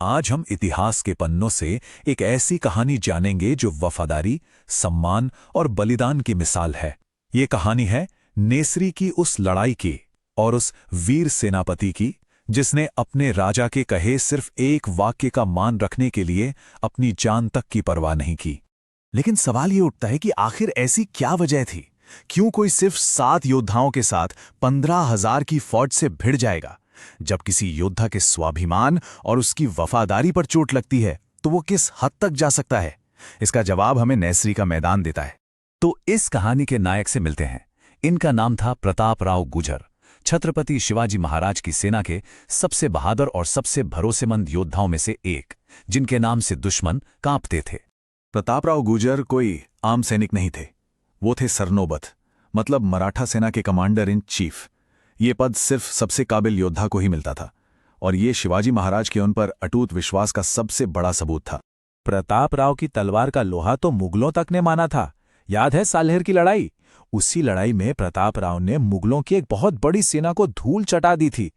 आज हम इतिहास के पन्नों से एक ऐसी कहानी जानेंगे जो वफादारी, सम्मान और बलिदान की मिसाल है। ये कहानी है नेसरी की उस लड़ाई की और उस वीर सेनापति की जिसने अपने राजा के कहे सिर्फ एक वाक्य का मान रखने के लिए अपनी जान तक की परवाह नहीं की। लेकिन सवाल ये उठता है कि आखिर ऐसी क्या वजह थी? क्यों कोई सिर्फ 7 योद्धाओं के साथ 15,000 की फौज से भिड़ जाएगा? जब किसी योद्धा के स्वाभिमान और उसकी वफादारी पर चोट लगती है तो वो किस हद तक जा सकता है? इसका जवाब हमें नेसरी का मैदान देता है। तो इस कहानी के नायक से मिलते हैं। इनका नाम था प्रतापराव गुर्जर, छत्रपति शिवाजी महाराज की सेना के सबसे बहादुर और सबसे भरोसेमंद योद्धाओं में से एक, जिनके नाम से दुश्मन कांपते थे। प्रतापराव गुर्जर कोई आम सैनिक नहीं थे। वो थे सरनोबत, मतलब मराठा सेना के कमांडर इन चीफ। ये पद सिर्फ सबसे काबिल योद्धा को ही मिलता था और ये शिवाजी महाराज के उन पर अटूट विश्वास का सबसे बड़ा सबूत था। प्रतापराव की तलवार का लोहा तो मुगलों तक ने माना था। याद है सालेहर की लड़ाई? उसी लड़ाई में प्रतापराव ने मुगलों की एक बहुत बड़ी सेना को धूल चटा दी थी।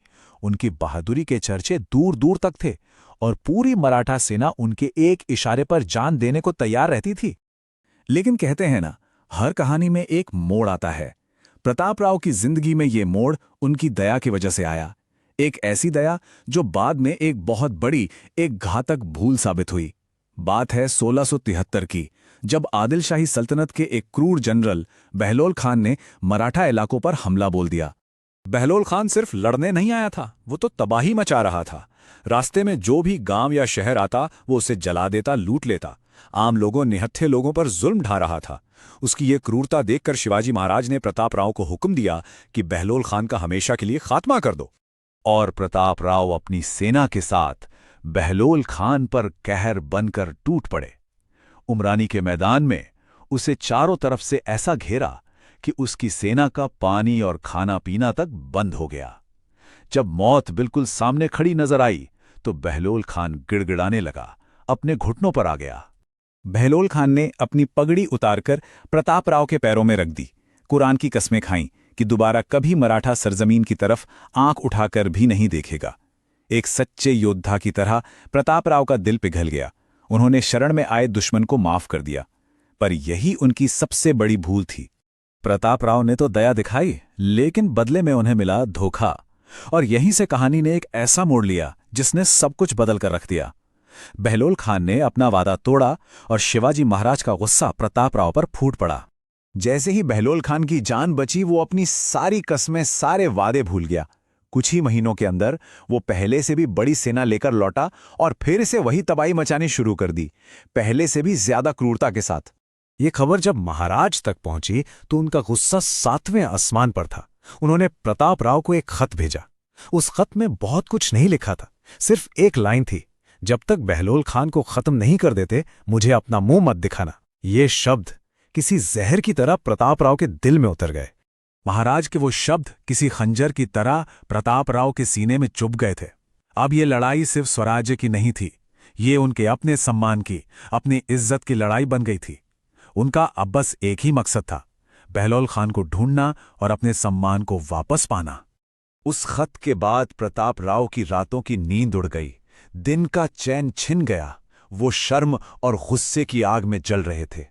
उनकी बहादुरी के चर्चे दूर दूर तक थे और पूरी मराठा सेना उनके एक इशारे पर जान देने को तैयार रहती थी। लेकिन कहते हैं ना, हर कहानी में एक मोड़ आता है। प्रतापराव की जिंदगी में ये मोड़ उनकी दया की वजह से आया। एक ऐसी दया जो बाद में एक बहुत बड़ी, एक घातक भूल साबित हुई। बात है 1673 की, जब आदिल शाही सल्तनत के एक क्रूर जनरल बहलोल खान ने मराठा इलाकों पर हमला बोल दिया। बहलोल खान सिर्फ लड़ने नहीं आया था, वो तो तबाही मचा रहा था। रास्ते में जो भी गांव या शहर आता वो उसे जला देता, लूट लेता। आम लोगों, निहत्थे लोगों पर जुल्म ढा रहा था। उसकी ये क्रूरता देखकर शिवाजी महाराज ने प्रतापराव को हुक्म दिया कि बहलोल खान का हमेशा के लिए खात्मा कर दो। और प्रतापराव अपनी सेना के साथ बहलोल खान पर कहर बनकर टूट पड़े। उमरानी के मैदान में उसे चारों तरफ से ऐसा घेरा कि उसकी सेना का पानी और खाना पीना तक बंद हो गया। जब मौत बिल्कुल सामने खड़ी नजर आई तो बहलोल खान गिड़गिड़ाने लगा, अपने घुटनों पर आ गया। बहलोल खान ने अपनी पगड़ी उतारकर प्रतापराव के पैरों में रख दी, कुरान की कस्में खाईं कि दोबारा कभी मराठा सरजमीन की तरफ आंख उठाकर भी नहीं देखेगा। एक सच्चे योद्धा की तरह प्रतापराव का दिल पिघल गया। उन्होंने शरण में आए दुश्मन को माफ कर दिया, पर यही उनकी सबसे बड़ी भूल थी। प्रतापराव ने तो दया दिखाई, लेकिन बदले में उन्हें मिला धोखा। और यहीं से कहानी ने एक ऐसा मोड़ लिया जिसने सब कुछ बदल कर रख दिया। बहलोल खान ने अपना वादा तोड़ा और शिवाजी महाराज का गुस्सा प्रतापराव पर फूट पड़ा। जैसे ही बहलोल खान की जान बची, वो अपनी सारी कस्में, सारे वादे भूल गया। कुछ ही महीनों के अंदर वो पहले से भी बड़ी सेना लेकर लौटा और फिर से वही तबाही मचानी शुरू कर दी, पहले से भी ज्यादा क्रूरता के साथ। ये खबर जब महाराज तक पहुंची तो उनका गुस्सा 7वें आसमान पर था। उन्होंने प्रतापराव को एक खत भेजा। उस खत में बहुत कुछ नहीं लिखा था, सिर्फ एक लाइन थी, जब तक बहलोल खान को खत्म नहीं कर देते मुझे अपना मुंह मत दिखाना। ये शब्द किसी जहर की तरह प्रतापराव के दिल में उतर गए। महाराज के वो शब्द किसी खंजर की तरह प्रतापराव के सीने में चुभ गए थे। अब ये लड़ाई सिर्फ स्वराज्य की नहीं थी, ये उनके अपने सम्मान की, अपनी इज्जत की लड़ाई बन गई थी। उनका अब बस एक ही मकसद था, बहलोल खान को ढूंढना और अपने सम्मान को वापस पाना। उस खत के बाद प्रतापराव की रातों की नींद उड़ गई, दिन का चैन छिन गया। वो शर्म और गुस्से की आग में जल रहे थे।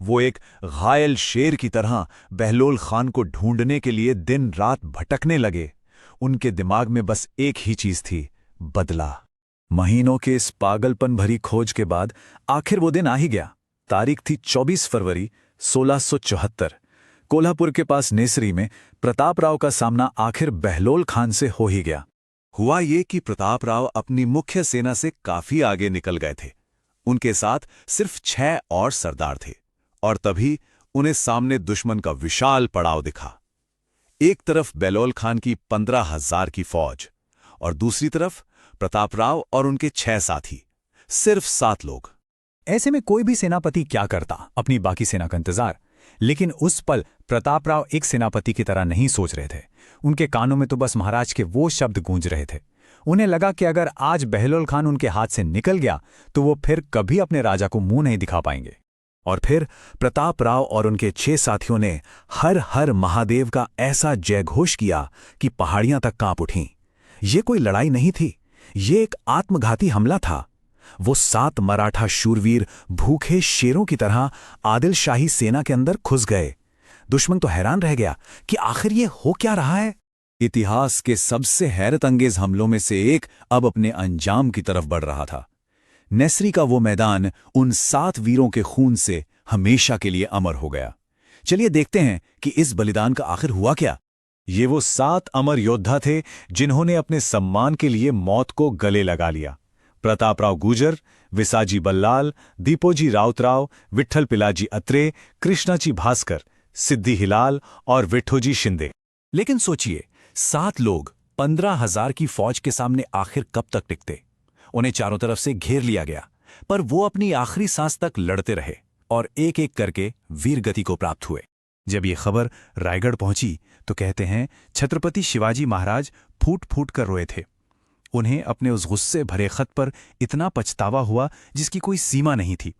वो एक घायल शेर की तरह बहलोल खान को ढूंढने के लिए दिन रात भटकने लगे। उनके दिमाग में बस एक ही चीज थी, बदला। महीनों के इस पागलपन भरी खोज के बाद आखिर वो दिन आ ही गया। तारीख थी 24 फरवरी 1674। कोल्हापुर के पास नेसरी में प्रतापराव का सामना आखिर बहलोल खान से हो ही गया। हुआ ये कि प्रतापराव अपनी मुख्य सेना से काफी आगे निकल गए थे। उनके साथ सिर्फ 6 और सरदार थे और तभी उन्हें सामने दुश्मन का विशाल पड़ाव दिखा। एक तरफ बहलोल खान की 15,000 की फौज और दूसरी तरफ प्रतापराव और उनके 6 साथी, सिर्फ 7 लोग। ऐसे में कोई भी सेनापति क्या करता, अपनी बाकी सेना का इंतजार। लेकिन उस पल प्रतापराव एक सेनापति की तरह नहीं सोच रहे थे। उनके कानों में तो बस महाराज के वो शब्द गूंज रहे थे। उन्हें लगा कि अगर आज बहलोल खान उनके हाथ से निकल गया तो वो फिर कभी अपने राजा को मुंह नहीं दिखा पाएंगे। और फिर प्रतापराव और उनके 6 साथियों ने हर हर महादेव का ऐसा जयघोष किया कि पहाड़ियां तक कांप उठीं। ये कोई लड़ाई नहीं थी, ये एक आत्मघाती हमला था। वो 7 मराठा शूरवीर भूखे शेरों की तरह आदिल शाही सेना के अंदर घुस गए। दुश्मन तो हैरान रह गया कि आखिर ये हो क्या रहा है। इतिहास के सबसे हैरतअंगेज हमलों में से एक अब अपने अंजाम की तरफ बढ़ रहा था। नेसरी का वो मैदान उन 7 वीरों के खून से हमेशा के लिए अमर हो गया। चलिए देखते हैं कि इस बलिदान का आखिर हुआ क्या। ये वो 7 अमर योद्धा थे जिन्होंने अपने सम्मान के लिए मौत को गले लगा लिया। प्रतापराव गुजर, विसाजी बल्लाल, दीपोजी राउतराव, विट्ठल पिलाजी अत्रे, कृष्णाजी भास्कर, सिद्धि हिलाल और विट्ठोजी शिंदे। लेकिन सोचिए, 7 लोग 15,000 की फौज के सामने आखिर कब तक टिकते। उन्हें चारों तरफ से घेर लिया गया, पर वो अपनी आखिरी सांस तक लड़ते रहे और एक एक करके वीरगति को प्राप्त हुए। जब ये खबर रायगढ़ पहुंची तो कहते हैं छत्रपति शिवाजी महाराज फूट फूट कर रोए थे। उन्हें अपने उस गुस्से भरे खत पर इतना पछतावा हुआ जिसकी कोई सीमा नहीं थी,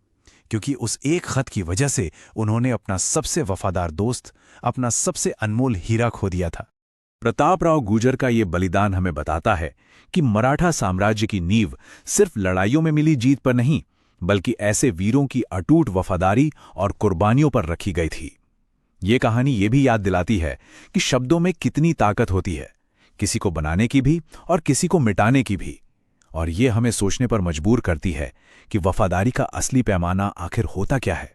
क्योंकि उस एक खत की वजह से उन्होंने अपना सबसे वफादार दोस्त, अपना सबसे अनमोल हीरा खो दिया था। प्रतापराव गुजर का ये बलिदान हमें बताता है कि मराठा साम्राज्य की नींव सिर्फ लड़ाइयों में मिली जीत पर नहीं, बल्कि ऐसे वीरों की अटूट वफादारी और कुर्बानियों पर रखी गई थी। ये कहानी ये भी याद दिलाती है कि शब्दों में कितनी ताकत होती है, किसी को बनाने की भी और किसी को मिटाने की भी। और ये हमें सोचने पर मजबूर करती है कि वफादारी का असली पैमाना आखिर होता क्या है।